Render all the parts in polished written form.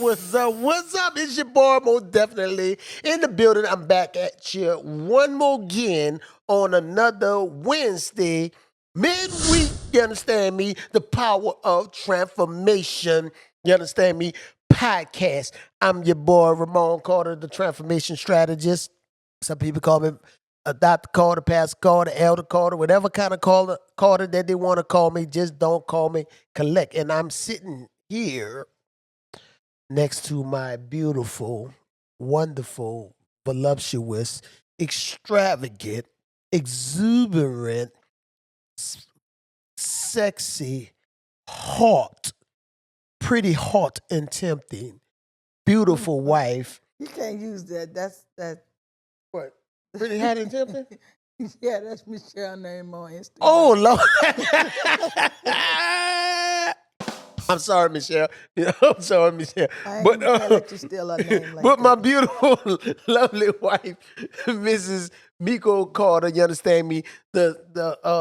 What's up? What's up? It's your boy, most definitely in the building. I'm back at you one more again on another Wednesday, midweek. You understand me? The power of transformation. You understand me? Podcast. I'm your boy, Ramon Carter, the transformation strategist. Some people call me Dr. Carter, Pastor Carter, Elder Carter, whatever kind of Carter that they want to call me. Just don't call me collect. And I'm sitting here next to my beautiful, wonderful, voluptuous, extravagant, exuberant, sexy, hot, pretty hot and tempting, beautiful wife. You can't use that. That's What? Pretty hot and tempting? yeah, that's Michelle's name on Instagram. Oh, Lord. I'm sorry, Michelle. I'm sorry, Michelle. I ain't gonna let you steal her name like But that. my beautiful, lovely wife, Mrs. Miko Carter, you understand me, the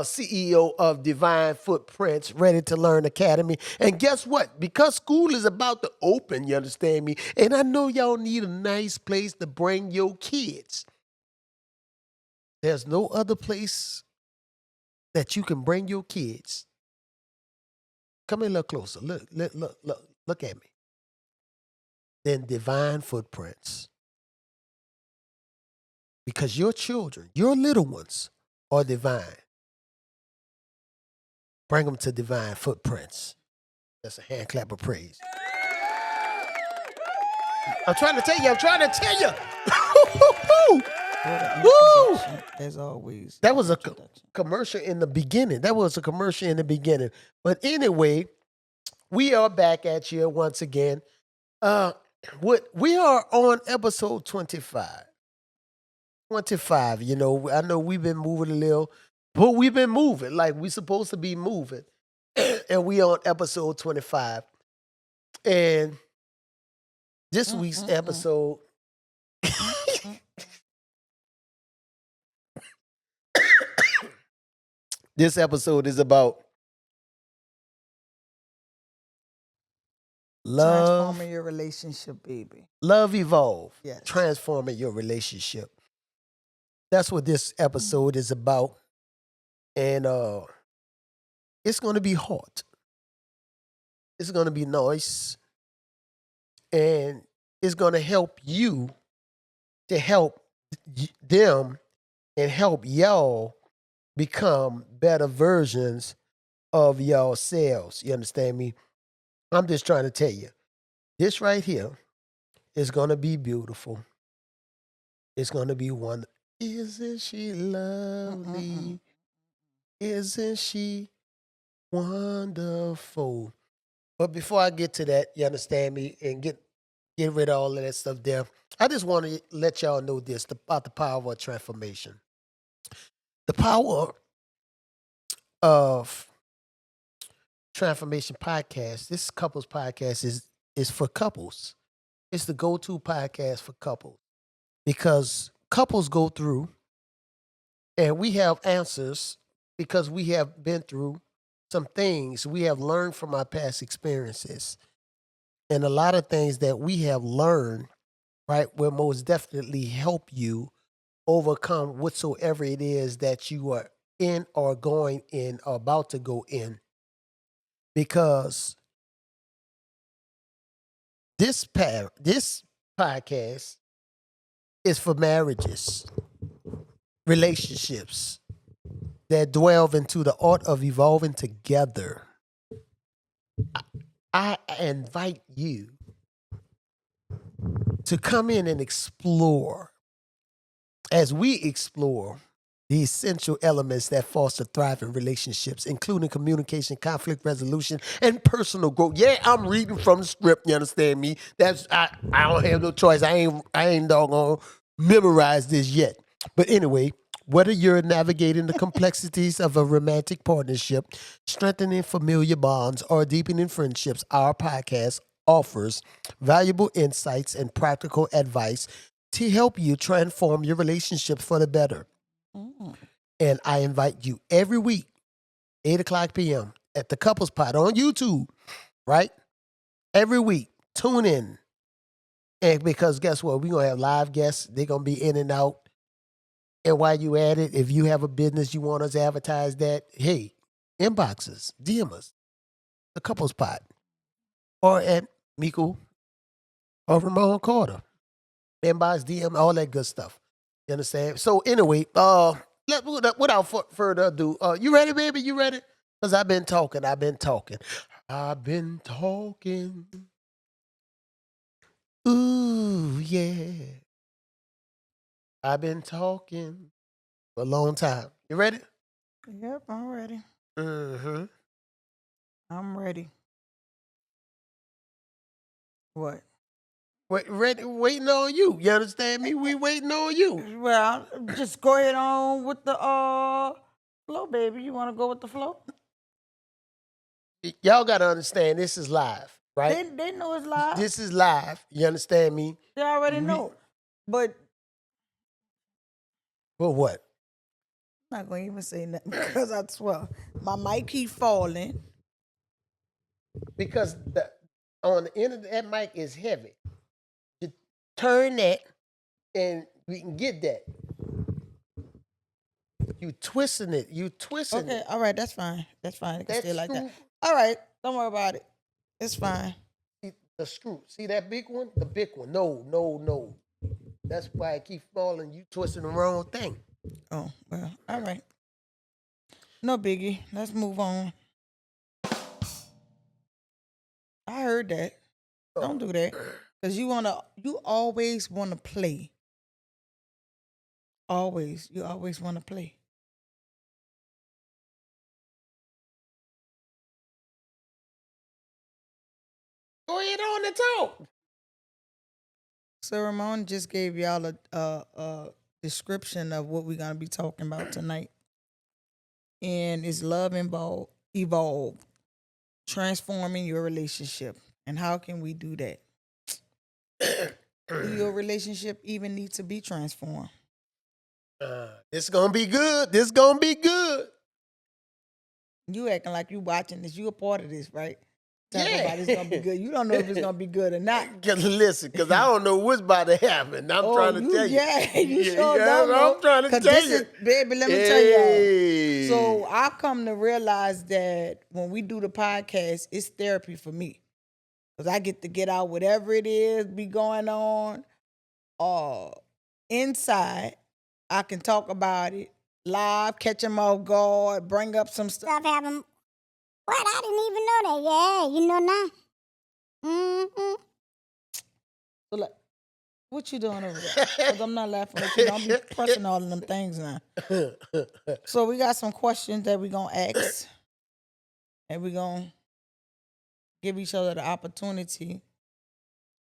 CEO of Divine Footprints, Ready to Learn Academy. And guess what? Because school is about to open, you understand me, and I know y'all need a nice place to bring your kids. There's no other place that you can bring your kids. Come in a little closer. Look at me. Then Divine Footprints. Because your children, your little ones, are divine. Bring them to Divine Footprints. That's a hand clap of praise. I'm trying to tell you. Woo! As always. That was a commercial in the beginning. But anyway, we are back at you once again. We are on episode 25. 25, you know, I know we've been moving a little, but we've been moving like we supposed to be moving. And we on episode 25. And this week's episode this episode is about love. Transforming your relationship, baby. Love evolve. Yes. Transforming your relationship. That's what this episode is about. And it's going to be hot. It's going to be nice. And it's going to help you to help them and help y'all become better versions of yourselves. You understand me? I'm just trying to tell you, this right here is going to be beautiful. It's going to be wonderful. Isn't she lovely? Isn't she wonderful? But before I get to that, you understand me, and get rid of all of that stuff there, I just want to let y'all know this about the power of transformation. The power of Transformation Podcast, this couples podcast is for couples. It's the go-to podcast for couples because couples go through and we have answers because we have been through some things. We have learned from our past experiences. And a lot of things that we have learned, right, will most definitely help you overcome whatsoever it is that you are in or going in or about to go in. Because this podcast is for marriages, relationships that delve into the art of evolving together. I invite you to come in and explore as we explore the essential elements that foster thriving relationships, including communication, conflict resolution, and personal growth. Yeah, I'm reading from the script. You understand me? I don't have no choice. I ain't doggone memorized this yet. But anyway, whether you're navigating the complexities of a romantic partnership, strengthening familiar bonds, or deepening friendships, our podcast offers valuable insights and practical advice to help you transform your relationships for the better. And I invite you every week, 8 o'clock p.m. at the Couples Pod on YouTube, right? Every week, tune in And because guess what? We're gonna have live guests. They're gonna be in and out. And while you at it, if you have a business you want us to advertise that, hey, inbox us, DM us, the couples pot, or at Miko or Ramon Carter. Inbox, DM, all that good stuff. You understand? So anyway, without further ado, you ready, baby? You ready? Because I've been talking. Ooh, yeah. I've been talking for a long time. You ready? Yep, I'm ready. Mm-hmm. I'm ready. What? Waiting on you. You understand me? We waiting on you. Well, just go ahead on with the flow, baby. You want to go with the flow? Y'all got to understand this is live, right? They know it's live. This is live. You understand me? They already know. But For what? I'm not going to even say nothing because I swear my mic keep falling. Because on the end of that mic is heavy. You turn that and we can get that. You twisting it. Okay, all right, that's fine. That's fine. It can stay That like that. screw- All right, don't worry about it. It's fine. The screw. See that big one? The big one. No. That's why it keeps falling. You twisting the wrong thing. Oh, well, all right. No biggie. Let's move on. I heard that. Don't do that. Cause you always wanna play. Always. You always wanna play. Go ahead on and talk. So Ramon just gave y'all a description of what we're gonna be talking about tonight. And it's love evolve, transforming your relationship. And how can we do that? Do your relationship even need to be transformed? It's gonna be good. This gonna be good. You acting like you watching this. You a part of this, right? Talking Yeah. about it's gonna be good. You don't know if it's gonna be good or not. Listen, because I don't know what's about to happen. I'm trying to tell you. Yeah, you sure don't know. I'm trying to 'Cause tell this you. is, baby, let me tell y'all. So I come to realize that when we do the podcast, it's therapy for me. Because I get out whatever it is be going on inside. I can talk about it live, catch them off guard, bring up some stuff. Happen. What? I didn't even know that. Yeah, you know now. Mm-hmm. So like, what you doing over there? Because I'm not laughing at you. Don't be pressing all of them things now. So we got some questions that we're going to ask. And we're going to give each other the opportunity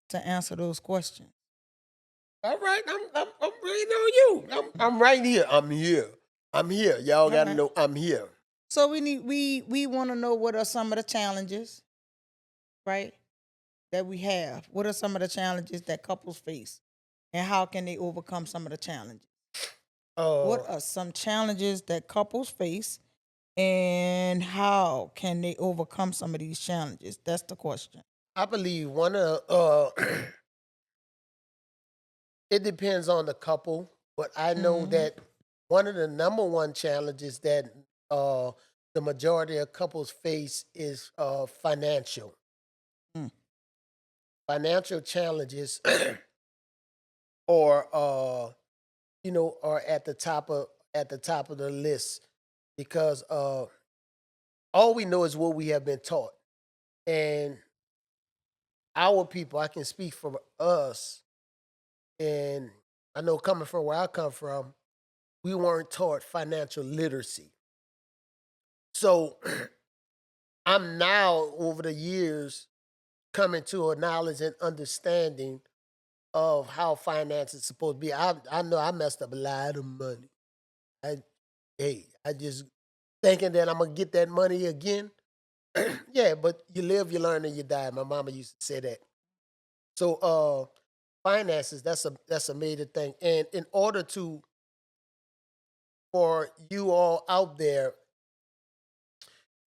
to answer those questions. All right, I'm waiting on you. I'm right here. I'm here. Y'all gotta right. know I'm here. So we want to know what are some of the challenges, right, that we have. What are some of the challenges that couples face, and how can they overcome some of the challenges? What are some challenges that couples face, and how can they overcome some of these challenges? That's the question. I believe one of it depends on the couple, but I know that one of the number one challenges that the majority of couples face is financial. Mm. Financial challenges or are at the top of the list because all we know is what we have been taught. And our people, I can speak for us, and I know coming from where I come from, we weren't taught financial literacy. So I'm now, over the years, coming to a knowledge and understanding of how finance is supposed to be. I know I messed up a lot of money. I just thinking that I'm gonna get that money again. Yeah, but you live, you learn, and you die. My mama used to say that. So finances, that's a major thing. And in order for you all out there,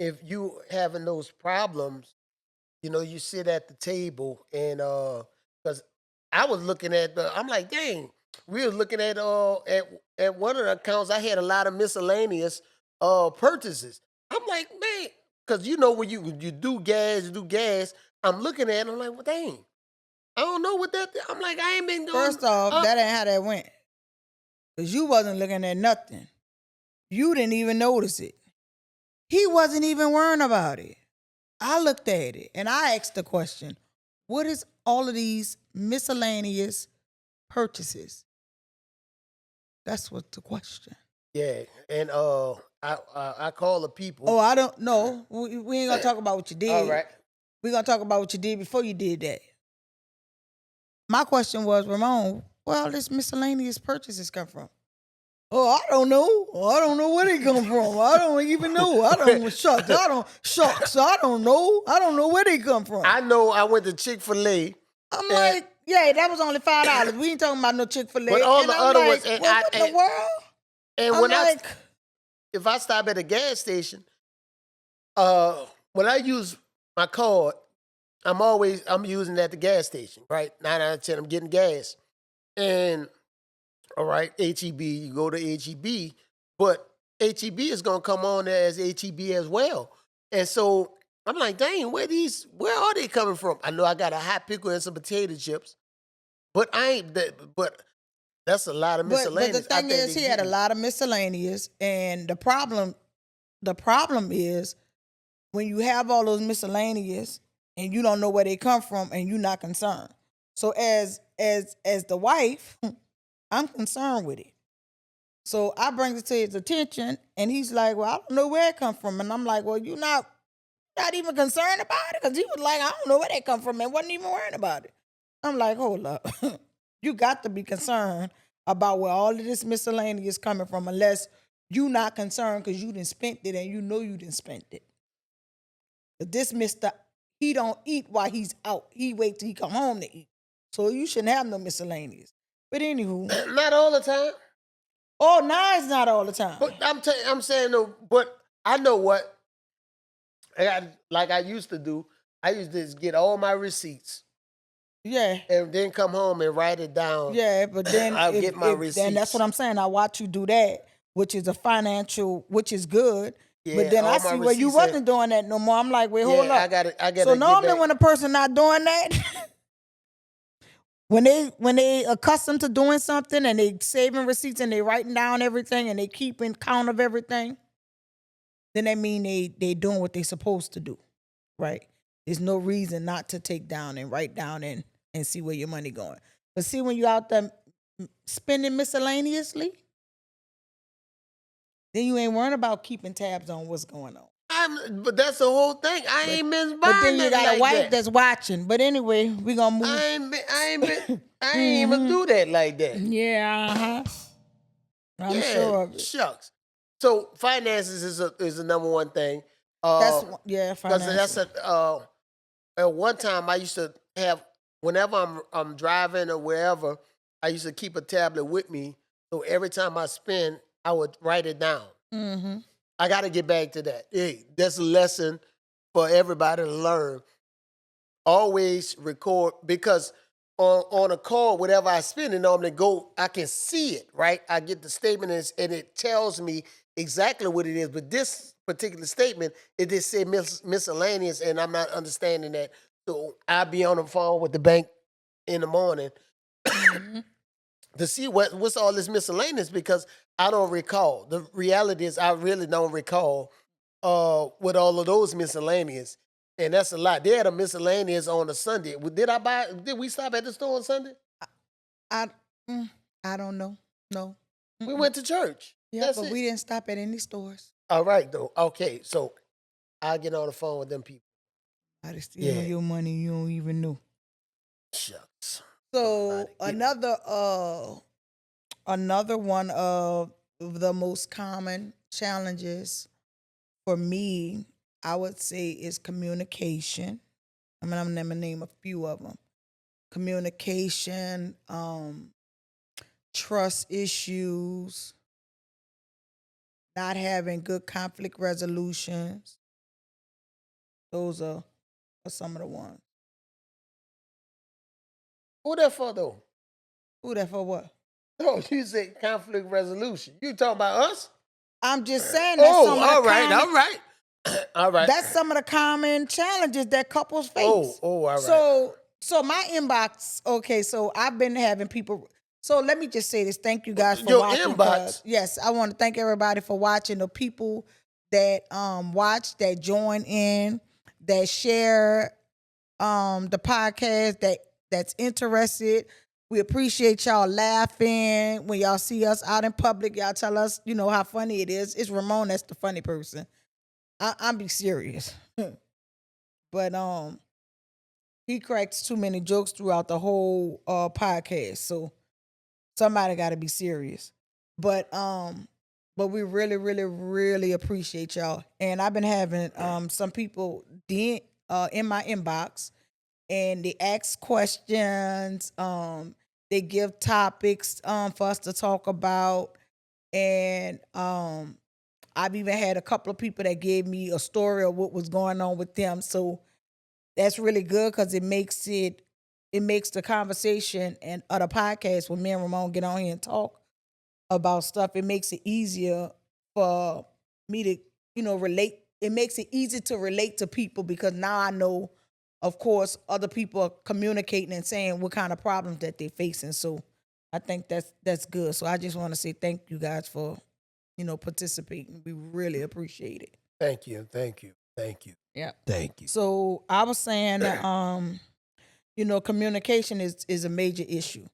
if you having those problems, you sit at the table and because I was looking at I'm like, dang, we was looking at one of the accounts. I had a lot of miscellaneous purchases. I'm like, man, because you know when you do gas. I'm looking at it, I'm like, well, dang, I don't know what that. I'm like, I ain't been doing. First off, that ain't how that went. Because you wasn't looking at nothing. You didn't even notice it. He wasn't even worrying about it. I looked at it and I asked the question, what is all of these miscellaneous purchases? That's what the question. Yeah, and I call the people. Oh, I don't know. We ain't gonna talk about what you did. All right. We're gonna talk about what you did before you did that. My question was, Ramon, where all this miscellaneous purchases come from? Oh, I don't know. I don't know where they come from. I don't even know. I don't shucks. I don't know. I don't know where they come from. I know I went to Chick-fil-A. I'm like, yeah, that was only $5. We ain't talking about no Chick-fil-A. But all the other ones, like, what in the world? And I'm when like, if I stop at a gas station, when I use my card, I'm using it at the gas station, right? 9 out of 10, I'm getting gas. And all right, HEB, you go to HEB, but HEB is gonna come on there as HEB as well. And so I'm like, dang, where are they coming from? I know I got a hot pickle and some potato chips, but but that's a lot of but miscellaneous. the thing is, he had a lot of miscellaneous, and the problem is when you have all those miscellaneous and you don't know where they come from and you're not concerned. So as the wife, I'm concerned with it. So I bring it to his attention, and he's like, well, I don't know where it come from. And I'm like, well, you're not even concerned about it? Because he was like, I don't know where they come from, and wasn't even worrying about it. I'm like, hold up. You got to be concerned about where all of this miscellaneous coming from, unless you not concerned because you done spent it and you know you done spent it. But this Mr., he don't eat while he's out. He wait till he come home to eat. So you shouldn't have no miscellaneous. But anywho. Not all the time. Oh, now it's not all the time. But I'm saying though, but I know what. Like I used to do. I used to just get all my receipts. Yeah. And then come home and write it down. Yeah, but then I'll get my receipts. Then that's what I'm saying. I watch you do that, which is which is good. Yeah, but then I see where you wasn't doing that no more. I'm like, wait, hold up. I got it. So normally when a person not doing that, when they accustomed to doing something and they saving receipts and they writing down everything and they keeping count of everything, then that mean they doing what they supposed to do, right? There's no reason not to take down and write down and see where your money going. But see, when you out there spending miscellaneously, then you ain't worrying about keeping tabs on what's going on. But that's the whole thing. I ain't been buying. But then you got like a wife that. that's watching. But anyway, we gonna move. I ain't even do that like that. Yeah, I'm sure of it. Shucks. So finances is the number one thing. Finances. That's at one time I used to have, whenever I'm driving or wherever, I used to keep a tablet with me. So every time I spend, I would write it down. Mm-hmm. I got to get back to that. Hey, that's a lesson for everybody to learn. Always record, because on a call, whatever I spend, and normally I can see it, right? I get the statement and it tells me exactly what it is. But this particular statement, it just said miscellaneous, and I'm not understanding that. So I'll be on the phone with the bank in the morning to see what's all this miscellaneous, because I don't recall. The reality is I really don't recall what all of those miscellaneous. And that's a lot. They had a miscellaneous on a Sunday. Did we stop at the store on Sunday? I don't know. No. We went to church. Yeah, That's but it. we didn't stop at any stores. All right, though. Okay, so I'll get on the phone with them people. I just stealing your money you don't even know. Shucks. So another one of the most common challenges for me, I would say, is communication. I mean, I'm gonna name a few of them. Communication, trust issues, not having good conflict resolutions. Those are some of the ones. Who that for though? Who that for what? No, you said conflict resolution. You talking about us? I'm just saying that's Oh, some of the all right, common, all right, all right. that's some of the common challenges that couples face. all right. So my inbox, okay, so I've been having people. So let me just say this. Thank you guys for Your watching. inbox? 'Cause, yes, I want to thank everybody for watching. The people that watch, that join in, that share the podcast, that's interested. We appreciate y'all laughing when y'all see us out in public. Y'all tell us, how funny it is. It's Ramon that's the funny person. I'm be serious. But he cracks too many jokes throughout the whole podcast. So somebody got to be serious. But we really, really, really appreciate y'all. And I've been having some people in my inbox, and they ask questions. They give topics for us to talk about, and I've even had a couple of people that gave me a story of what was going on with them. So that's really good because it makes the conversation and other podcasts when me and Ramon get on here and talk about stuff. It makes it easier for me to relate. It makes it easy to relate to people because now I know, of course, other people are communicating and saying what kind of problems that they're facing. So I think that's good. So I just want to say thank you guys for participating. We really appreciate it. Thank you. Yeah. Thank you. So I was saying that communication is a major issue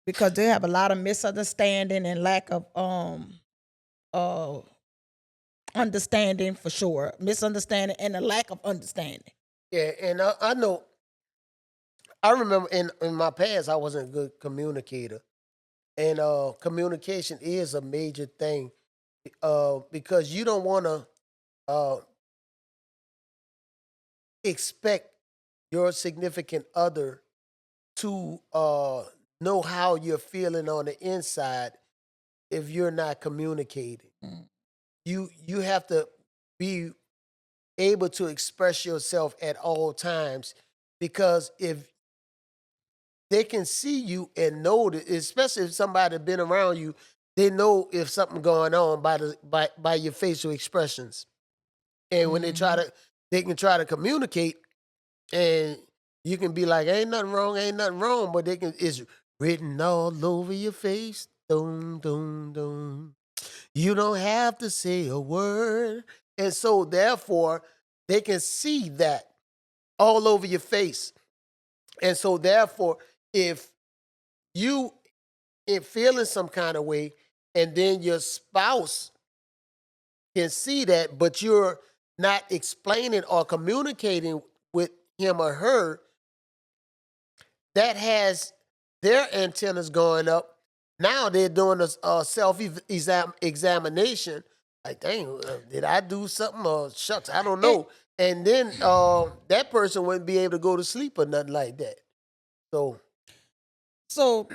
because they have a lot of misunderstanding and lack of understanding, for sure. Misunderstanding and a lack of understanding. Yeah, and I know. I remember in my past, I wasn't a good communicator, and communication is a major thing because you don't want to expect your significant other to know how you're feeling on the inside if you're not communicating. Mm. You have to be able to express yourself at all times because if they can see you and know that, especially if somebody been around you, they know if something going on by your facial expressions. And when they can try to communicate, and you can be like, ain't nothing wrong, but it's written all over your face. Dum, dum, dum. You don't have to say a word. And so therefore, they can see that all over your face. And so therefore, if you in feeling some kind of way, and then your spouse can see that, but you're not explaining or communicating with him or her, that has their antennas going up. Now they're doing a self-examination. Like, dang, did I do something? Or shucks, I don't know. And then that person wouldn't be able to go to sleep or nothing like that. So so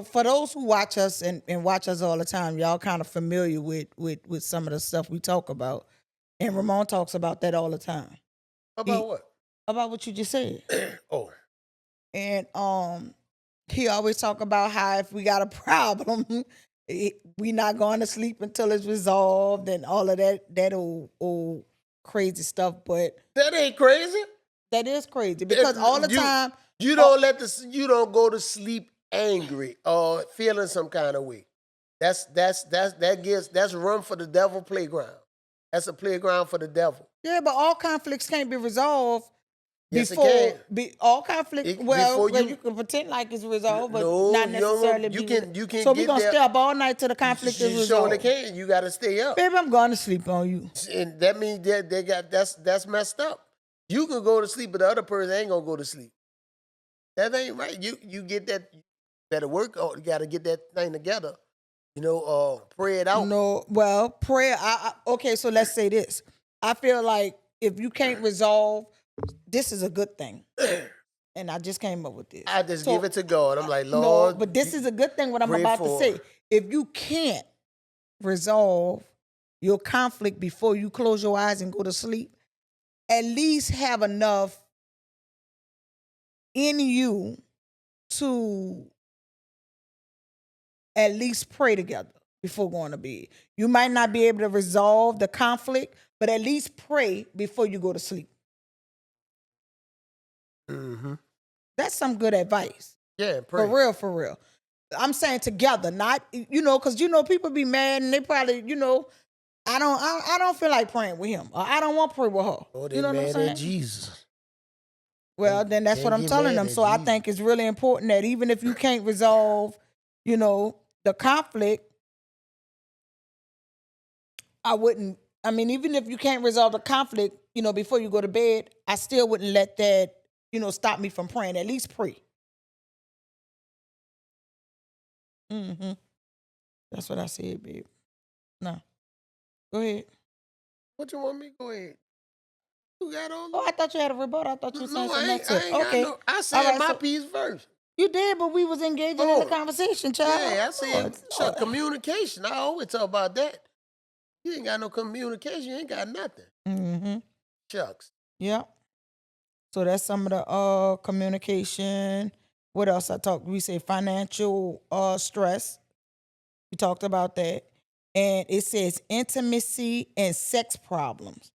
for those who watch us and watch us all the time, y'all kind of familiar with some of the stuff we talk about. And Ramon talks about that all the time. About what? About what you just said. Oh. And he always talk about how if we got a problem, we not going to sleep until it's resolved and all of that old crazy stuff. But that ain't crazy. That is crazy because all the time you don't go to sleep angry or feeling some kind of way. That's room for the devil playground. That's a playground for the devil. Yeah, but all conflicts can't be resolved. Yes, it can. All conflict. You can pretend like it's resolved, but not necessarily. You can. So we're gonna stay up all night till the conflict is resolved. You surely can. You got to stay up. Baby, I'm going to sleep on you. And that means that's messed up. You can go to sleep, but the other person ain't gonna go to sleep. That ain't right. You get that. You better work. You got to get that thing together. Pray it out. No, well, prayer. Okay, so let's say this. I feel like if you can't resolve, this is a good thing. And I just came up with this. I just give it to God. I'm like, Lord. No, but this is a good thing, what I'm about to say. If you can't resolve your conflict before you close your eyes and go to sleep, at least have enough in you to at least pray together before going to bed. You might not be able to resolve the conflict, but at least pray before you go to sleep. Mm-hmm. That's some good advice. Yeah, pray. For real. I'm saying together, not because people be mad and they probably I don't feel like praying with him, or I don't want to pray with her. Oh, they You know what I'm mad saying? at Jesus. Well, then that's what Can't I'm get telling mad them. at So I Jesus. think it's really important that even if you can't resolve, the conflict, even if you can't resolve the conflict, before you go to bed, I still wouldn't let that, stop me from praying. At least pray. Mm-hmm. That's what I said, babe. No. Go ahead. What you want me to go ahead? You got all Oh, I thought you had a rebuttal. I thought you were saying No, something I else. ain't Okay. got no. I said All right, my so- piece first. You did, but we was engaging in Oh. the conversation, child. Yeah, I said Lord. communication. I always talk about that. You ain't got no communication. You ain't got nothing. Mm-hmm. Shucks. Yep. So that's some of the communication. What else I talked? We say financial stress. We talked about that. And it says intimacy and sex problems.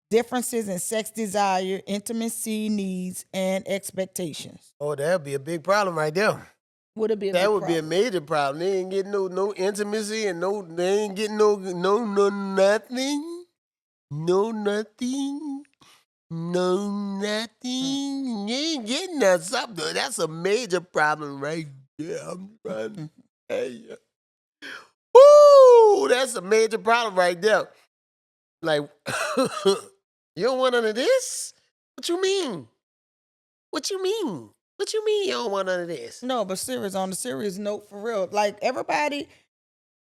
Differences in sex desire, intimacy needs, and expectations. Oh, that'd be a big problem right there. Would it be a That big would be a problem? major problem. They ain't getting no intimacy and they ain't getting no nothing. No nothing. No nothing. You ain't getting that something. That's a major problem right there. I'm trying to tell you. Woo! That's a major problem right there. Like, you don't want none of this? What you mean? What you mean? What you mean you don't want none of this? No, but on the serious note, for real. Like everybody,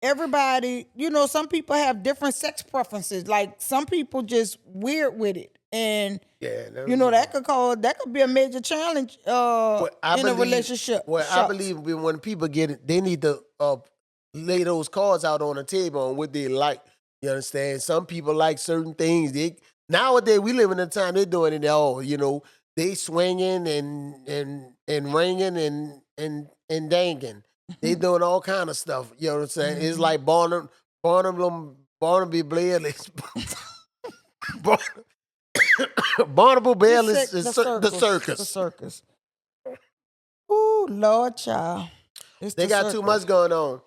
some people have different sex preferences. Like some people just weird with it. And Yeah, that could be a major challenge in a relationship. Well, I Shucks. believe when people get it, they need to lay those cards out on the table on what they like. You understand? Some people like certain things. Nowadays we live in a time they're doing it all. They swinging and ringing and danging. They doing all kind of stuff. You know what I'm saying? It's like Barnaby Blair. Barnable Bell is the circus. The circus. Ooh, Lord, child. They got too much going on.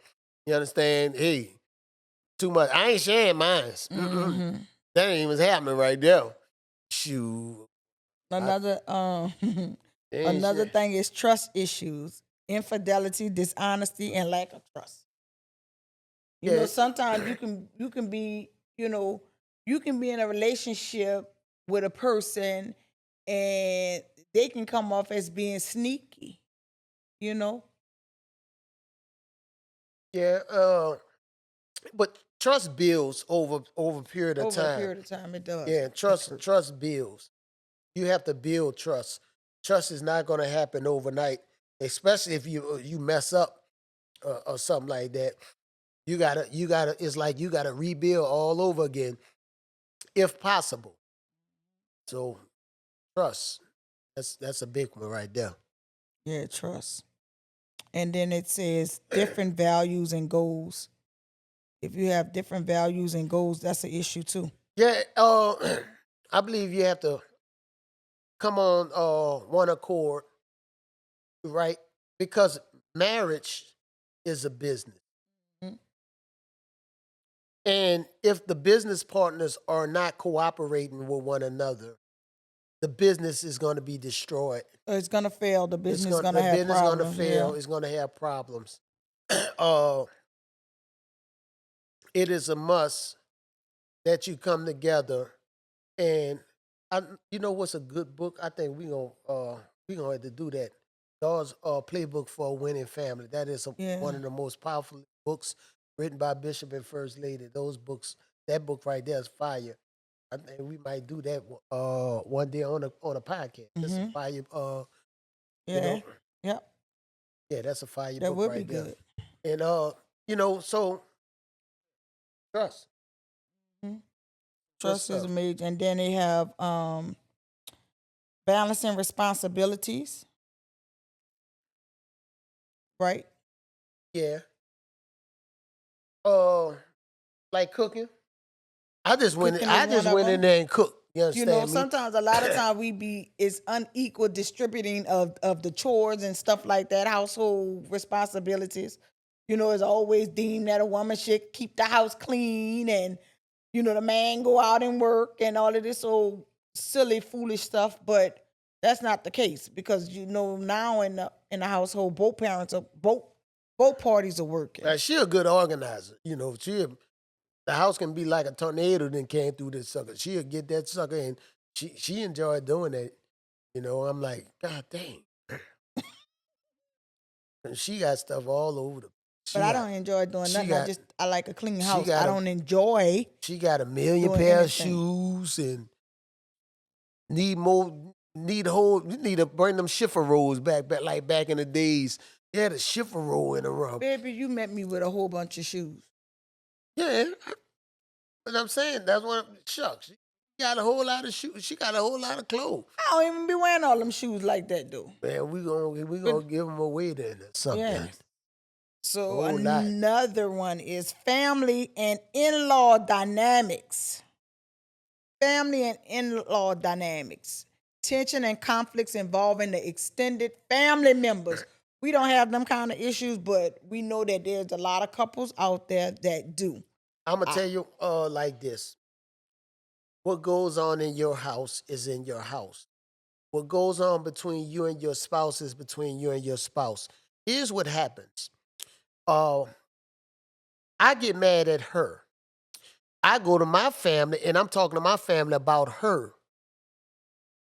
You understand? Hey, too much. I ain't sharing mine. Mm-hmm. That ain't even happening right there. Shoot. Another another thing is trust issues, infidelity, dishonesty, and lack of trust. Sometimes you can be in a relationship with a person and they can come off as being sneaky. Yeah, but trust builds over a period of time. Over a period of time, it does. Yeah, trust builds. You have to build trust. Trust is not going to happen overnight, especially if you mess up or something like that. You gotta. It's like you gotta rebuild all over again, if possible. So, trust. That's a big one right there. Yeah, trust. And then it says different values and goals. If you have different values and goals, that's an issue too. Yeah, I believe you have to come on one accord, right? Because marriage is a business. Mhm. And if the business partners are not cooperating with one another, the business is going to be destroyed. It's gonna fail. The business is gonna have business problems. going to fail. Yeah. It's going to have problems. It is a must that you come together. And you know what's a good book? I think we gonna have to do that. God's playbook for a winning family. That is Yeah. one of the most powerful books written by Bishop and First Lady. Those books, that book right there is fire. I think we might do that one day on a podcast. That's a fire. Yeah. Yep. Yeah, that's a fire That book would right be there. good. And so trust. Trust is stuff. major. And then they have balancing responsibilities. right? Yeah. Like cooking. I just went. Cooking I is just one of went in them. there and cooked. You You understand know, me? sometimes a lot of times it's unequal distributing of the chores and stuff like that, household responsibilities. You know, it's always deemed that a woman should keep the house clean and, you know, the man go out and work and all of this old silly, foolish stuff. But that's not the case because you know now in the household, both parents are both parties are working. She a good organizer. You know, the house can be like a tornado that came through this sucker. She'll get that sucker and she enjoyed doing that. You know, I'm like, God dang. And she got stuff all over the. But I don't enjoy doing she nothing. got- I like a clean she house. got I a- don't enjoy. She got a million doing pair of anything. shoes and need more. Need you need to bring them shiffer rolls back like back in the days. They had a shiffer roll in a room. Baby, you met me with a whole bunch of shoes. Yeah, but I'm saying that's what shucks. She got a whole lot of shoes. She got a whole lot of clothes. I don't even be wearing all them shoes like that, though. Man, we gonna give them away then or something. Yeah. So Whole lot. another one is family and in-law dynamics. Family and in-law dynamics. Tension and conflicts involving the extended family members. We don't have them kind of issues, but we know that there's a lot of couples out there that do. I'm gonna tell you like this. What goes on in your house is in your house. What goes on between you and your spouse is between you and your spouse. Here's what happens. I get mad at her. I go to my family and I'm talking to my family about her.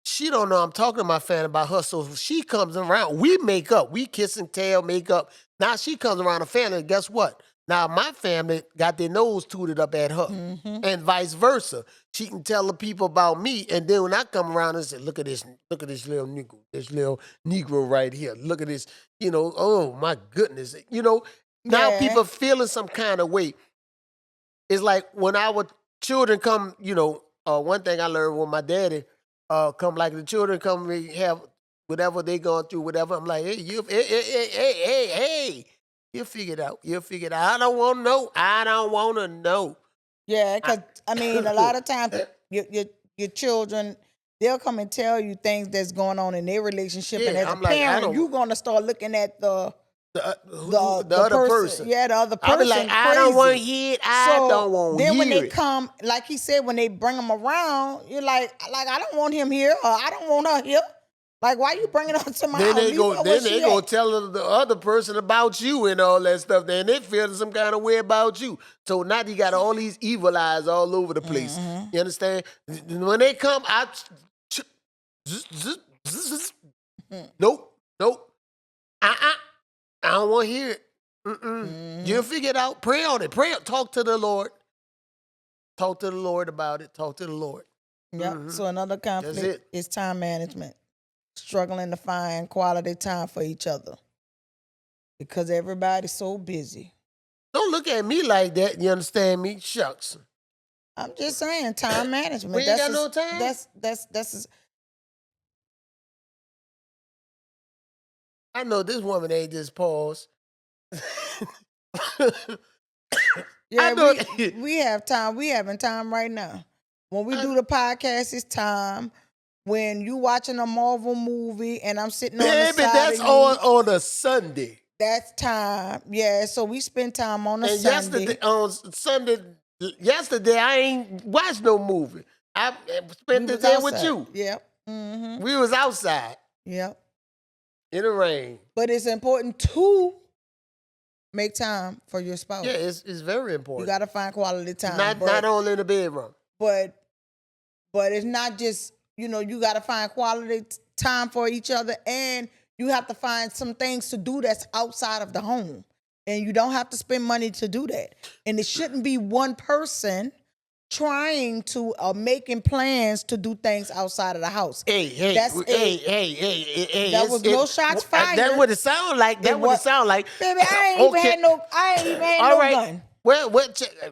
She don't know I'm talking to my family about her. So she comes around. We make up. We kiss and tell, make up. Now she comes around the family. And guess what? Now my family got their nose tooted up at her. And vice versa. She can tell the people about me. And then when I come around and say, look at this little Negro right here. Look at this, you know, oh my goodness. You know, now Yeah. people feeling some kind of way. It's like when our children come, you know, one thing I learned when my daddy come, like the children come and have whatever they going through, whatever. I'm like, hey, hey, you'll figure it out. You'll figure it out. I don't want to know. I don't want to know. Yeah, because I mean, a lot of times your children, they'll come and tell you things that's going on in their relationship, and Yeah, as a I'm like, I parent, don't- you're gonna start looking at the other person. Yeah, the other I'll person. be like, I don't want to crazy. hear it. I So don't want to hear then when they it. come, like he said, when they bring them around, you're like I don't want him here, or I don't want her here. Like, why you bringing her to my Then house? they Leave go. her where Then she they go at. tell the other person about you and all that stuff. Then they feel some kind of way about you. So now you got all these evil eyes all over the place. You understand? When they come, nope. I don't want to hear it. You'll figure it out. Pray on it. Talk to the Lord. Talk to the Lord about it. Talk to the Lord. Yep. So another it. conflict is time management. Struggling to find quality time for each other because everybody's so busy. Don't look at me like that. You understand me? Shucks. I'm just saying time management. We ain't got no time? That's I know this woman ain't just paused. yeah. know- We have time. We having time right now. When we do the podcast, it's time. When you watching a Marvel movie and I'm sitting on the Baby, side that's of you, on a Sunday. that's time. Yeah, so we spend time on a And Sunday. yesterday I ain't watched no movie. I spent the was day with outside. you. Yep. Mm-hmm. We was outside Yep. in the rain. But it's important to make time for your spouse. Yeah, it's very You important. got to find quality time. Not only in the bedroom. but it's not just, you got to find quality time for each other, and you have to find some things to do that's outside of the home. And you don't have to spend money to do that. And it shouldn't be one person trying to making plans to do things outside of the house. Hey, That's hey. That was no shots fired. That's what it sound like. That's what it sound like. Baby, I ain't even had All no right. gun. Well,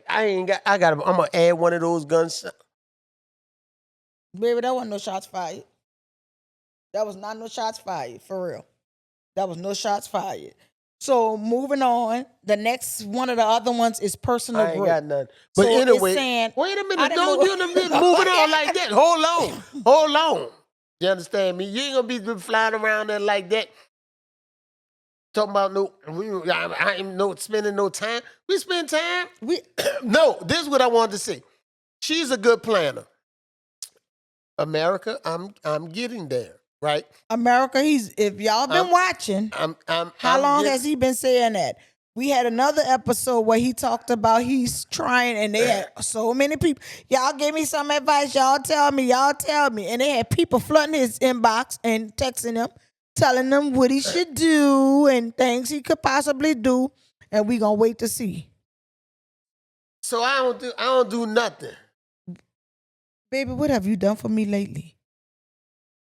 I'm gonna add one of those guns. Baby, that wasn't no shots fired. That was not no shots fired, for real. That was no shots fired. So moving on, the next one of the other ones is personal I ain't growth. got none. But So it's anyway, saying- wait a I minute. didn't Don't move- you done been moving on like that. Hold on. Hold on. You understand me? You ain't gonna be flying around there like that. Talking about I ain't no spending no time. We spend time. No, this is what I wanted to say. She's a good planner. America, I'm getting there, right? America, if y'all been watching, how long has he been saying that? We had another episode where he talked about he's trying, and they had so many people. Y'all give me some advice. Y'all tell me. And they had people flooding his inbox and texting him, telling him what he should do and things he could possibly do. And we gonna wait to see. So I don't do nothing. Baby, what have you done for me lately?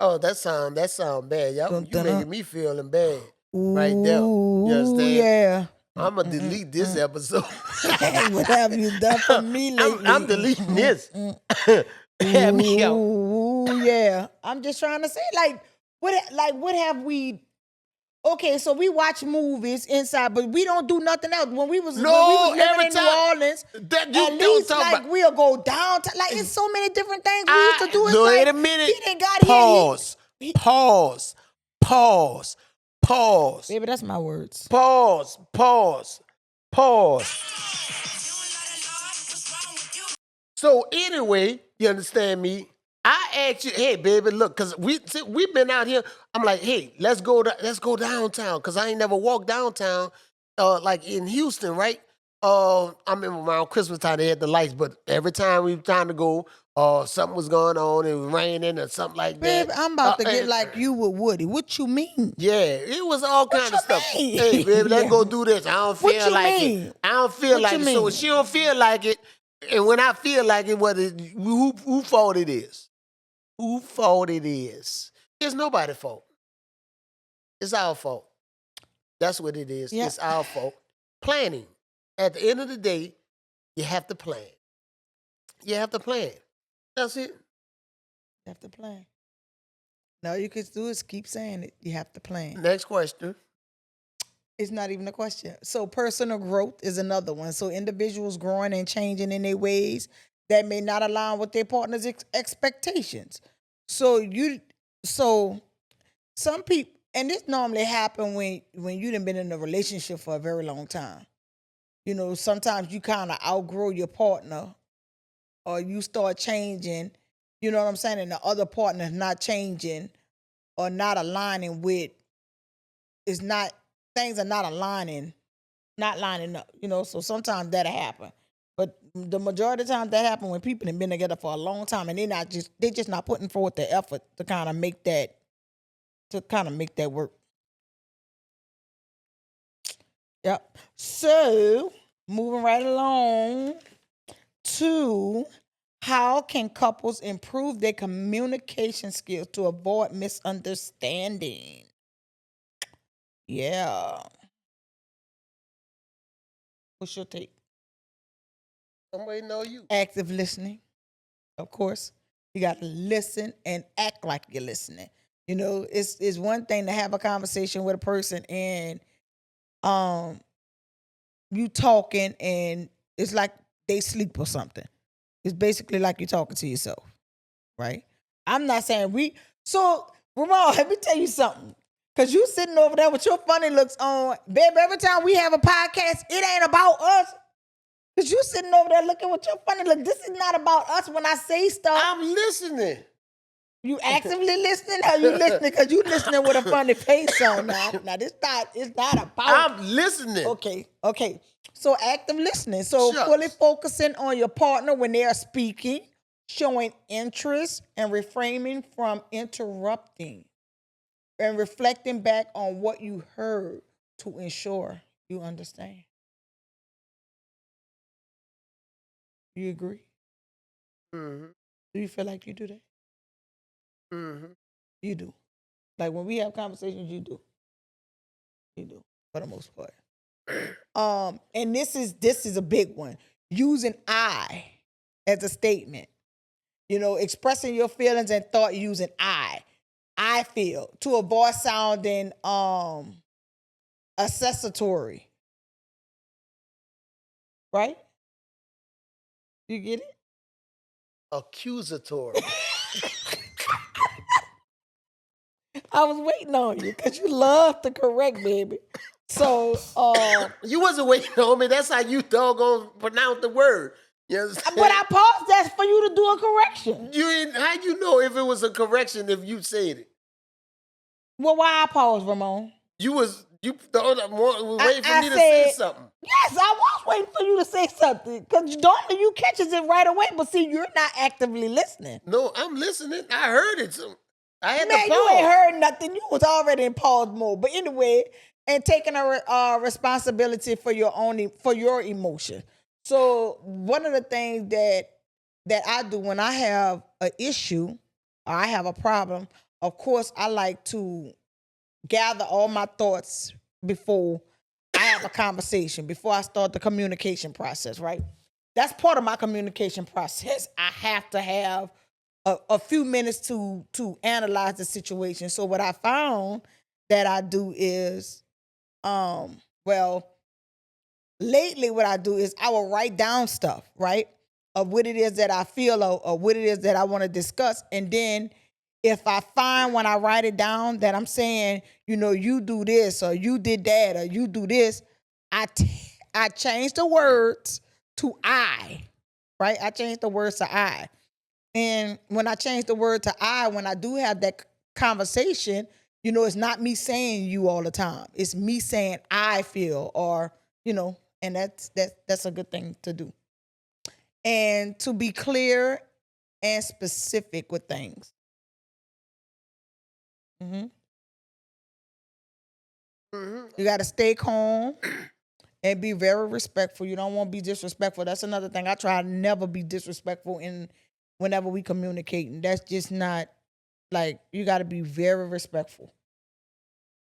Oh, that sound bad. Y'all, you Dun-dun-dun. making me feeling bad right there. You Ooh, understand? yeah. I'm gonna delete this episode. What have you done for me lately? I'm deleting this. Have me out. Ooh, yeah. I'm just trying to say, what have we? Okay, so we watch movies inside, but we don't do nothing else. When we was living every in time- New Orleans, That you at don't least talk like about. we'll go downtown. Like it's so many different things we used to do. It's Wait like, a minute. He didn't got Pause. here. Pause. Pause. Pause. Baby, that's my words. Pause. Pause. Pause. So anyway, you understand me? I asked you, hey baby, look, cause we've been out here. I'm like, hey, let's go downtown, cause I ain't never walked downtown, like in Houston, right? I remember around Christmas time they had the lights, but every time we were trying to go, something was going on. It was raining or something like that. Baby, I'm about to get like you with Woody. What you mean? Yeah, it was all kind of you stuff. mean? Hey, baby, let's Yeah. go do this. I don't What feel you like mean? it. I don't feel What like you it. So mean? if she don't feel like it, and when I feel like it, who fault it is? Who fault it is? It's nobody's fault. It's our fault. That's what it is. Yeah. It's our fault. Planning. At the end of the day, you have to plan. You have to plan. That's it. You have to plan. No, you could do is keep saying it. You have to plan. Next question. It's not even a question. So personal growth is another one. So individuals growing and changing in their ways that may not align with their partner's expectations. So some people, and this normally happen when you done been in a relationship for a very long time. You know, sometimes you kind of outgrow your partner, or you start changing. You know what I'm saying? And the other partner's not changing or not aligning with. Things are not lining up, you know, so sometimes that'll happen. But the majority of the time that happen when people have been together for a long time and they're just not putting forth the effort to kind of make that work. Yep. So moving right along to how can couples improve their communication skills to avoid misunderstanding? Yeah. What's your take? Somebody know you. Active listening, of course. You got to listen and act like you're listening. You know, it's one thing to have a conversation with a person and you talking and it's like they sleep or something. It's basically like you're talking to yourself, right? I'm not saying so Ramon, let me tell you something. Cause you sitting over there with your funny looks on. Babe, every time we have a podcast, it ain't about us. Cause you sitting over there looking with your funny look. This is not about us when I say stuff. I'm listening. You actively listening or you listening because you listening with a funny face on now. Now it's not about I'm listening. Okay. So active listening. So Shucks. fully focusing on your partner when they are speaking, showing interest and refraining from interrupting. And reflecting back on what you heard to ensure you understand. You agree? Mm-hmm. Do you feel like you do that? Mm-hmm. You do. Like when we have conversations, you do. You do, for the most part. And this is a big one. Using I as a statement. You know, expressing your feelings and thought using I feel, to avoid sounding accessory. Right? You get it? Accusatory. I was waiting on you because you love to correct, baby. So, You wasn't waiting on me. That's how you doggone pronounce the word. You understand? but I paused that for you to do a correction. How you know if it was a correction if you said it? Well, why I paused, Ramon? You was waiting for I me to say said- something. Yes, I was waiting for you to say something because normally you catches it right away, but see, you're not actively listening. No, I'm listening. I heard it. So I had Man, to pause. you ain't heard nothing. You was already in pause mode. But anyway, and taking a responsibility for your emotion. So one of the things that I do when I have an issue or I have a problem, of course, I like to gather all my thoughts before I have a conversation, before I start the communication process, right? That's part of my communication process. I have to have a few minutes to analyze the situation. So what I found that I do is, lately what I do is I will write down stuff, right? Of what it is that I feel or what it is that I want to discuss. And then if I find when I write it down that I'm saying, you do this or you did that or you do this, I change the words to I, right? I change the words to I. And when I change the word to I, when I do have that conversation, it's not me saying you all the time. It's me saying I feel or, and that's a good thing to do. And to be clear and specific with things. You got to stay calm and be very respectful. You don't want to be disrespectful. That's another thing. I try to never be disrespectful whenever we communicate. And that's just not, you got to be very respectful.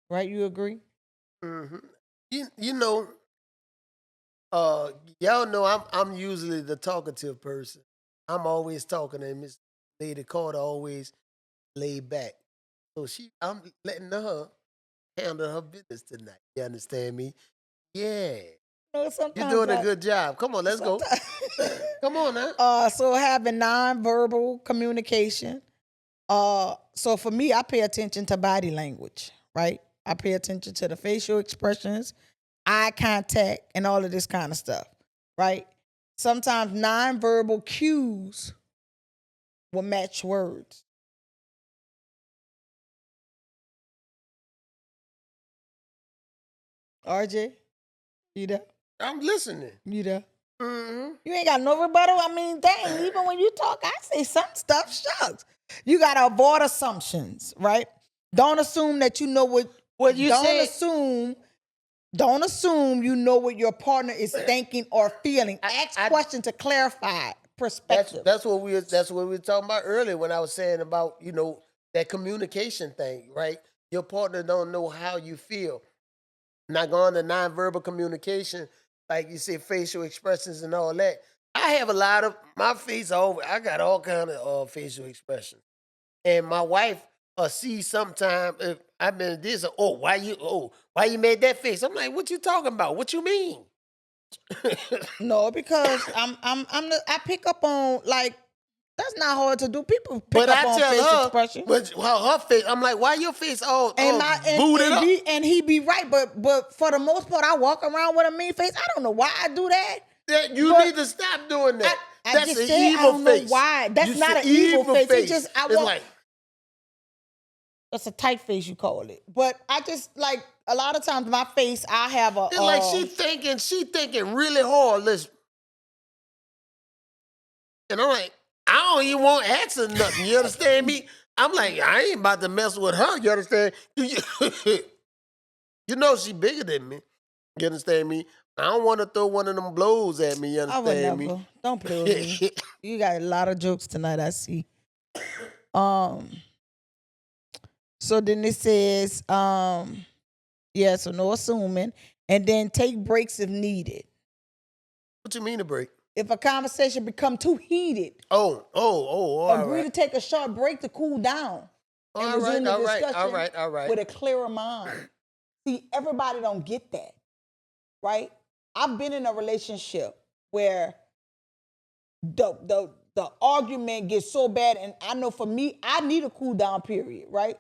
Right? You agree? Mm-hmm. Y'all know I'm usually the talkative person. I'm always talking, and Miss Lady Carter always laid back. So I'm letting her handle her business tonight. You understand me? Yeah. You're doing a good job. Come on, let's go. Come on now. So having nonverbal communication. So for me, I pay attention to body language, right? I pay attention to the facial expressions, eye contact, and all of this kind of stuff, right? Sometimes nonverbal cues will match words. RJ, you there? I'm listening. You there? Mm-hmm. You ain't got no rebuttal. I mean, dang, even when you talk, I say some stuff, shucks. You got to avoid assumptions, right? Don't assume that you know what you say. Don't assume you know what your partner is thinking or feeling. Ask questions to clarify perspective. That's what we were talking about earlier when I was saying about, that communication thing, right? Your partner don't know how you feel. Not going to nonverbal communication, like you say, facial expressions and all that. I have a lot of my face over. I got all kind of facial expressions, and my wife sees sometimes if I've been this. Why you made that face? I'm like, what you talking about? What you mean? No, because I pick up on that's not hard to do. People pick up on face expression. But her face, I'm like, why your face all booted up? And he be right, but for the most part, I walk around with a mean face. I don't know why I do that. You need to stop doing that. That's an evil I don't face. know why. That's not an evil face. It's just that's a tight face, you call it. But I just a lot of times my face, I have a. It's like she thinking really hard. Listen, and I'm like, I don't even want to ask her nothing. You understand me? I'm like, I ain't about to mess with her. You understand? You know she bigger than me. You understand me? I don't want to throw one of them blows at me. You understand me? Don't play with me. You got a lot of jokes tonight, I see. So then it says, so no assuming, and then take breaks if needed. What you mean a break? If a conversation become too heated, agree to take a short break to cool down and resume the discussion all right. with a clearer mind. See, everybody don't get that, right? I've been in a relationship where the argument gets so bad, and I know for me, I need a cool down period, right?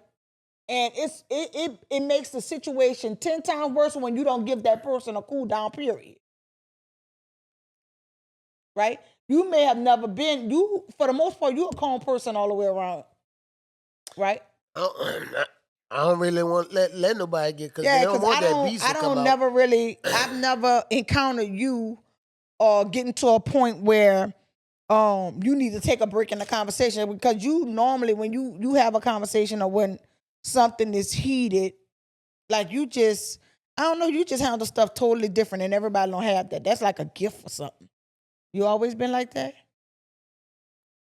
And it makes the situation 10 times worse when you don't give that person a cool down period. Right? You may have never been, for the most part, you're a calm person all the way around. Right? I don't really want let nobody get, because they don't want that beast to come out. I've never encountered you getting to a point where you need to take a break in the conversation, because you normally, when you have a conversation or when something is heated, like you just handle stuff totally different, and everybody don't have that. That's like a gift or something. You always been like that?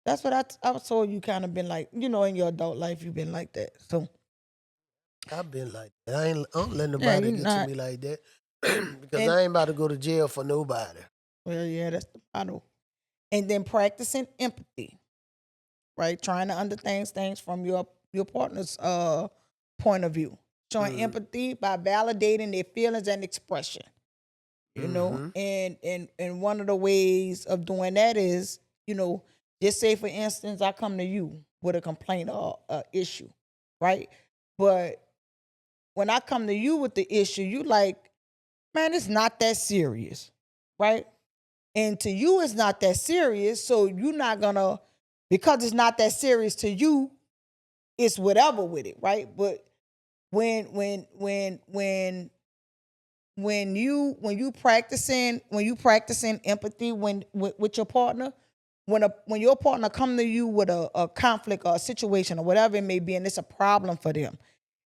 That's what I was told you kind of been like, in your adult life, you've been like that. So I've been like that. I don't let nobody get to me like that, because I ain't about to go to jail for nobody. Well, yeah, that's the motto. And then practicing empathy, right? Trying to understand things from your partner's point of view. Showing empathy by validating their feelings and expression. You know, and one of the ways of doing that is, just say, for instance, I come to you with a complaint or issue, right? But when I come to you with the issue, you like, man, it's not that serious, right? And to you, it's not that serious, so you're not gonna, because it's not that serious to you, it's whatever with it, right? But when you practicing empathy with your partner, when your partner come to you with a conflict or a situation or whatever it may be, and it's a problem for them,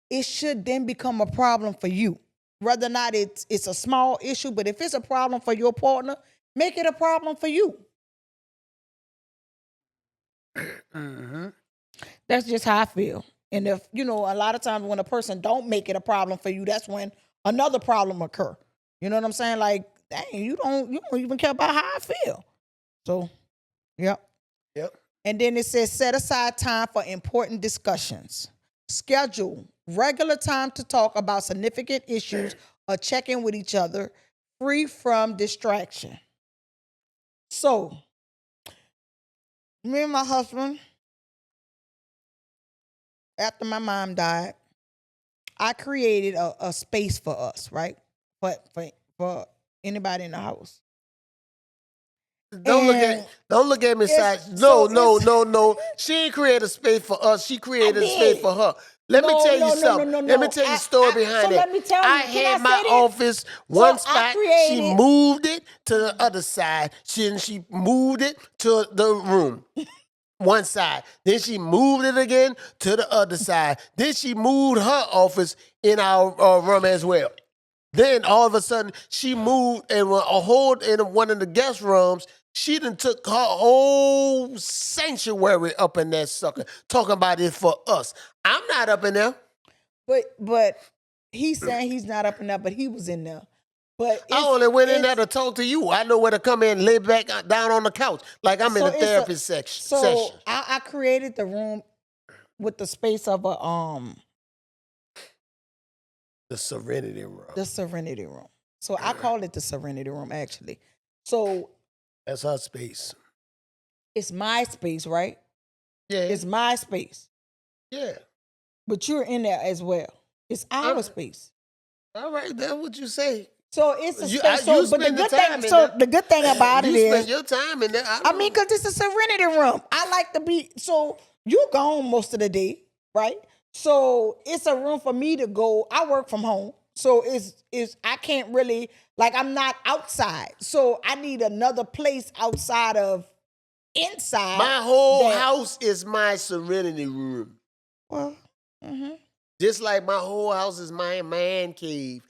it should then become a problem for you. Whether or not it's a small issue, but if it's a problem for your partner, make it a problem for you. That's just how I feel. And if, a lot of times when a person don't make it a problem for you, that's when another problem occur. You know what I'm saying? Like, dang, you don't even care about how I feel. So, yep. And then it says, set aside time for important discussions. Schedule regular time to talk about significant issues or check in with each other, free from distraction. So, me and my husband, after my mom died, I created a space for us, right? For anybody in the house. Don't look at me side. No. She ain't created a space for us. She created a space for her. Let me tell you something. Let me tell you the story behind it. Let me tell you. I had my office one spot. She moved it to the other side. She moved it to the room. One side. Then she moved it again to the other side. Then she moved her office in our room as well. Then all of a sudden she moved and in one of the guest rooms. She done took her whole sanctuary up in that sucker, talking about it for us. I'm not up in there. But he's saying he's not up in there, but he was in there. But I only went in there to talk to you. I know where to come in, lay back down on the couch, like I'm in a therapy session. So I created the room with the space of the Serenity Room. The Serenity Room. So I call it the Serenity Room, actually. So that's her space. It's my space, right? Yeah. It's my space. Yeah. But you're in there as well. It's our space. All right, that's what you say. So it's a space. The good thing about it is you spend your time in there. I mean, because it's a Serenity Room. I like to be, so you gone most of the day, right? So it's a room for me to go. I work from home. So I can't really, like, I'm not outside. So I need another place outside of inside. My whole house is my Serenity Room. Well, just like my whole house is my man cave.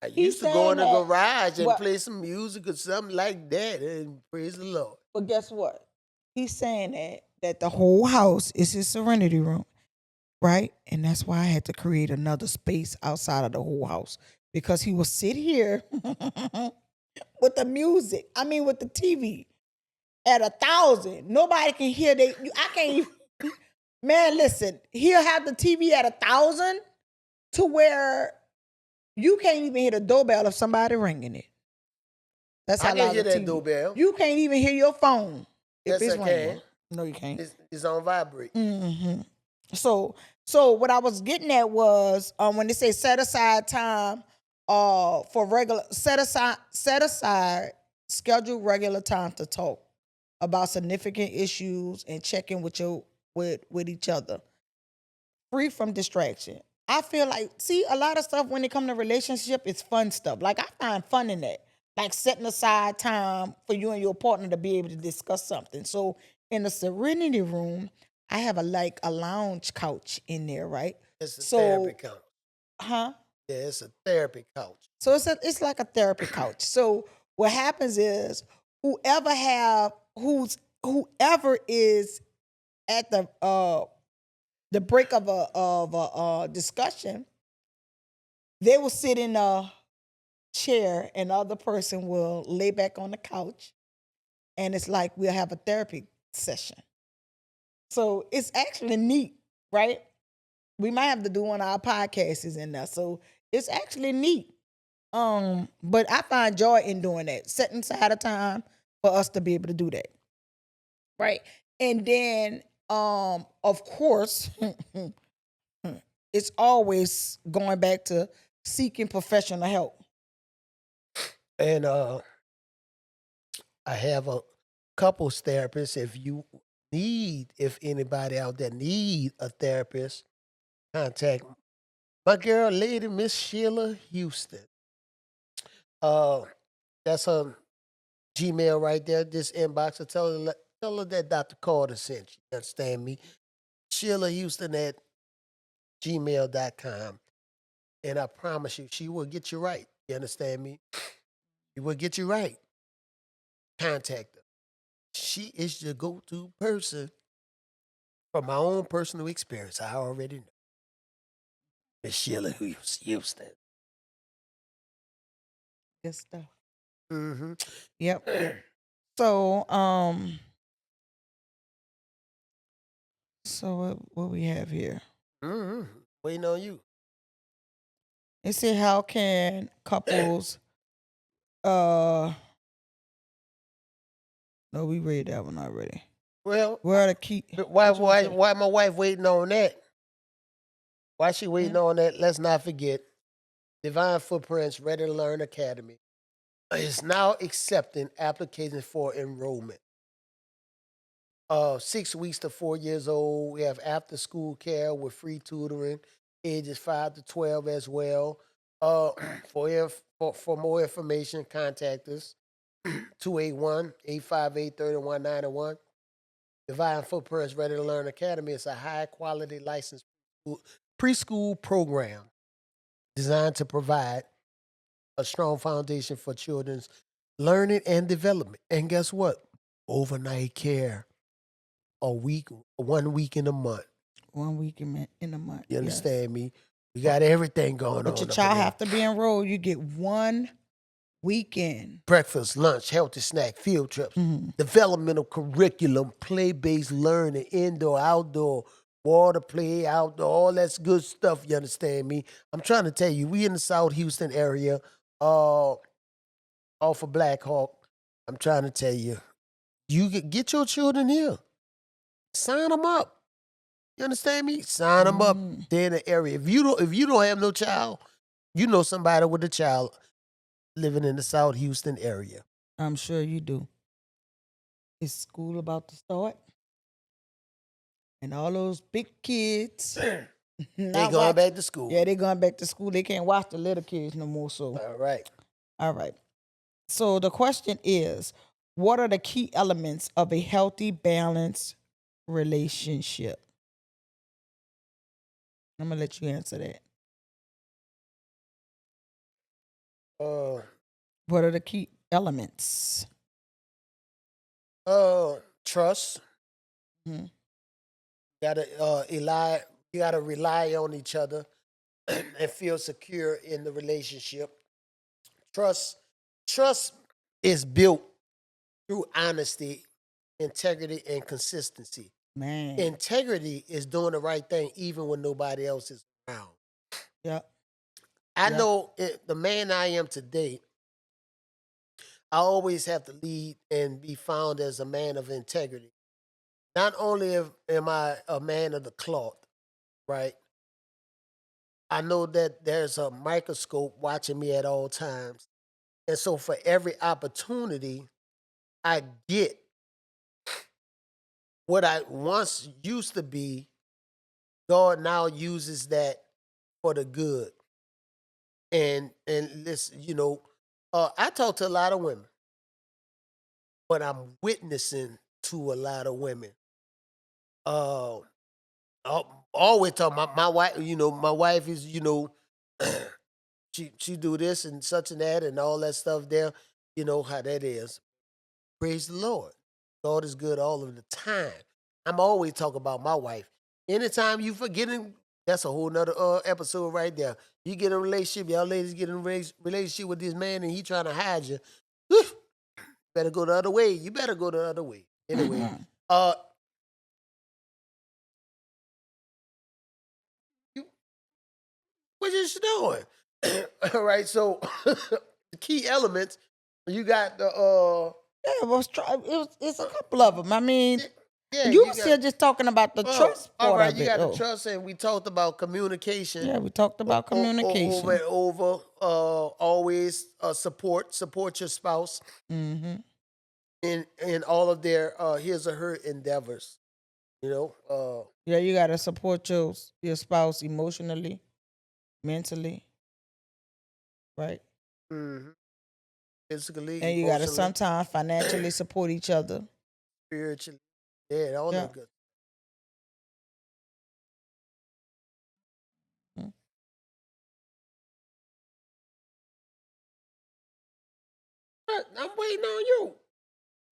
I used to go in the garage and play some music or something like that, and praise the Lord. But guess what? He's saying that the whole house is his Serenity Room. Right? And that's why I had to create another space outside of the whole house, because he will sit here with the music. I mean, with the TV at 1,000. Nobody can hear. I can't even. Man, listen. He'll have the TV at 1,000 to where You can't even hear the doorbell if somebody ringing it. That's I how can loud hear the that TV. doorbell. You can't even hear your phone if Yes, it's I ringing. can. No, you can't. It's on vibrate. hmm So what I was getting at was when they say set aside time for regular set aside schedule regular time to talk about significant issues and check in with with each other, free from distraction. I feel like, see, a lot of stuff when it comes to relationship, it's fun stuff. Like, I find fun in that. Like setting aside time for you and your partner to be able to discuss something. So in the Serenity Room, I have a lounge couch in there, right? It's a So, therapy couch. huh? Yeah, it's a therapy couch. So it's like a therapy couch. So what happens is whoever is at the break of a discussion, they will sit in a chair and the other person will lay back on the couch, and it's like we'll have a therapy session. So it's actually neat, right? We might have to do one of our podcasts in there. So it's actually neat. But I find joy in doing that, setting aside a time for us to be able to do that. Right. And then of course, it's always going back to seeking professional help. And I have a couples therapist. If anybody out there need a therapist, contact my girl, lady Miss Sheila Houston. That's her Gmail right there. This inbox. Tell her that Dr. Carter sent you. You understand me? Sheila Houston at gmail.com. And I promise you, she will get you right. You understand me? She will get you right. Contact her. She is your go-to person from my own personal experience. I already know. Miss Sheila Houston. Good stuff. Mm-hmm. Yep. So what we have here? Mm-hmm. Waiting on you. It said, how can couples no, we read that one already. Well, Where are the key? why What you gonna say? why my wife waiting on that? Why she waiting on that? Let's not forget, Divine Footprints Ready to Learn Academy is now accepting applications for enrollment. 6 weeks to 4 years old. We have after school care with free tutoring, ages 5 to 12 as well. For more information, contact us 281-858-3191. Divine Footprints Ready to Learn Academy is a high quality licensed preschool program designed to provide a strong foundation for children's learning and development. And guess what? Overnight care, 1 week in a month. 1 week in a month. You yes. understand me? We got everything going But on. your up child in there. have to be enrolled. You get 1 weekend. Breakfast, lunch, healthy snack, field trips, Mhm. developmental curriculum, play-based learning, indoor, outdoor, water play, outdoor, all that's good stuff. You understand me? I'm trying to tell you, we in the South Houston area, off of Black Hawk. I'm trying to tell you, you get your children here. Sign them up. You understand me? Sign them up. Mhm. They're in the area. If you don't have no child, you know somebody with a child living in the South Houston area. I'm sure you do. Is school about to start? And all those big kids They not going watch- back to school. Yeah, they going back to school. They can't watch the little kids no more. So All right. all right. So the question is, what are the key elements of a healthy, balanced relationship? I'm gonna let you answer that. Uh, What are the key elements? Trust. Mhm. You gotta rely on each other and feel secure in the relationship. Trust is built through honesty, integrity, and consistency. Man. Integrity is doing the right thing even when nobody else is around. Yeah. I Yeah. know the man I am today, I always have to lead and be found as a man of integrity. Not only am I a man of the cloth, right? I know that there's a microscope watching me at all times. And so for every opportunity I get, what I once used to be, God now uses that for the good. And listen, I talk to a lot of women, but I'm witnessing to a lot of women. Uh, always talking my wife. My wife is she do this and such and that and all that stuff there. You know how that is. Praise the Lord. God is good all of the time. I'm always talking about my wife. Anytime you forgetting, that's a whole nother episode right there. You get in a relationship, y'all ladies get in a relationship with this man and he trying to hide you. Whew, better go the other way. You better go the other way. Anyway, uh, you, what you doing? All right, so the key elements, you got the Yeah, it's a couple of them. I mean, yeah, you got- still just talking about the trust all part right, of you it. got though. the trust, and we talked about communication. Yeah, we talked about communication. Over and over. Always support your spouse Mm-hmm. in all of their his or her endeavors. Yeah, you gotta support your spouse emotionally, mentally, right? Mhm. Physically, And you gotta emotionally, sometimes financially support each other. spiritually, yeah, all Yeah. that good. Mm. I'm waiting on you.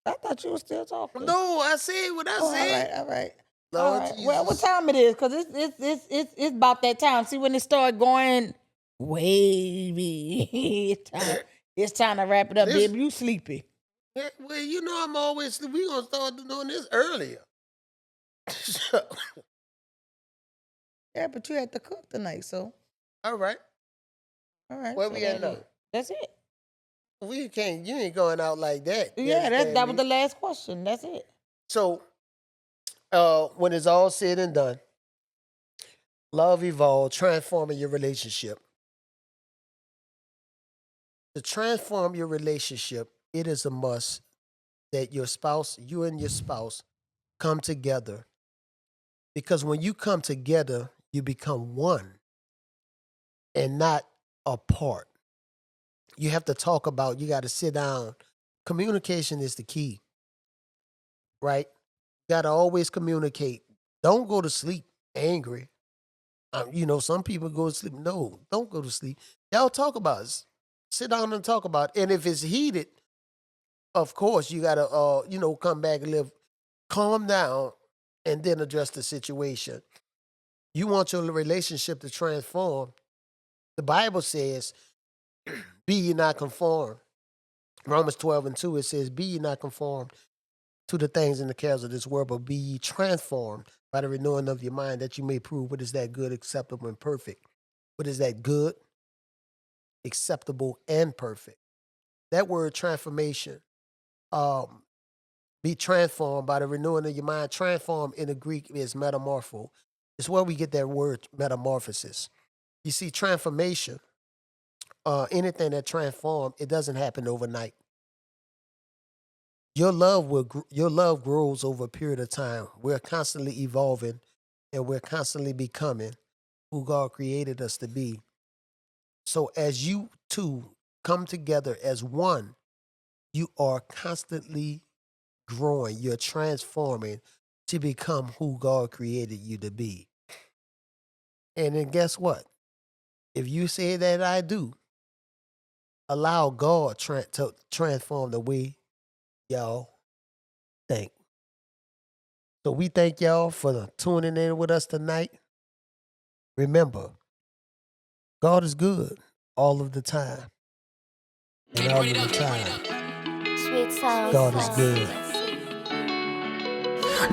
I thought you were still talking. No, I said what I Oh, said. all right. Lord All right. Well, what Jesus. time it is? Cause it's about that time. See, when it start going wavy, it's time to wrap it up, This- baby. You sleepy? Yeah, well, I'm always we gonna start doing this earlier. Yeah, but you had to cook tonight, so All right, all right. where so we at that now? it. That's it. We can't. You ain't going out like that. You Yeah, that understand was me? the last question. That's it. So, when it's all said and done, love evolved, transforming your relationship. To transform your relationship, it is a must that you and your spouse, come together. Because when you come together, you become one and not apart. You have to talk about, you got to sit down. Communication is the key, right? You got to always communicate. Don't go to sleep angry. Some people go to sleep. No, don't go to sleep. Y'all talk about it. Sit down and talk about it. And if it's heated, of course, you got to, come back and calm down and then address the situation. You want your relationship to transform. The Bible says, be ye not conformed. Romans 12:2, it says, be ye not conformed to the things and the cares of this world, but be ye transformed by the renewing of your mind, that you may prove what is that good, acceptable, and perfect. What is that good, acceptable, and perfect? That word transformation, be transformed by the renewing of your mind. Transform in the Greek is metamorpho. It's where we get that word metamorphosis. You see, transformation, anything that transforms, it doesn't happen overnight. Your love grows over a period of time. We're constantly evolving, and we're constantly becoming who God created us to be. So as you two come together as one, you are constantly growing. You're transforming to become who God created you to be. And then guess what? If you say that I do, allow God to transform the way y'all think. So we thank y'all for tuning in with us tonight. Remember, God is good all of the time. And all of the time, Sweet sound. God is good.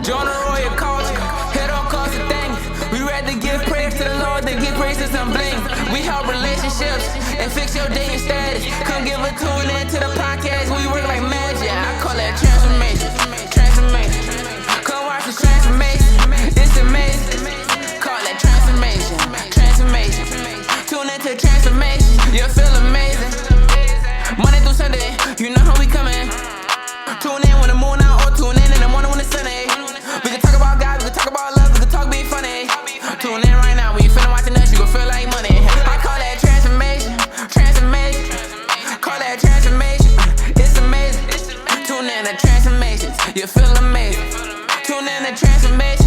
Jonah Roy culture, head on cause a thing. We ready to give prayers to the Lord. to get praise to some bling. We help relationships and fix your dating status. Come give a tune in to the podcast. We work like magic. I call that transformation. Transformation. Come watch the transformation. It's amazing. Call that transformation. Transformation. Tune into transformation. You'll feel amazing. Monday through Sunday, you know how we coming. Tune in when the moon out, or tune in the morning when it's sunny. We can talk about God, we can talk about love, we can talk being funny. Tune in right now, when you finna watching us, you gon' feel like money. I call that transformation, transformation. Call that transformation, it's amazing. Tune in to transformations, you feel amazing. Tune in to transformation.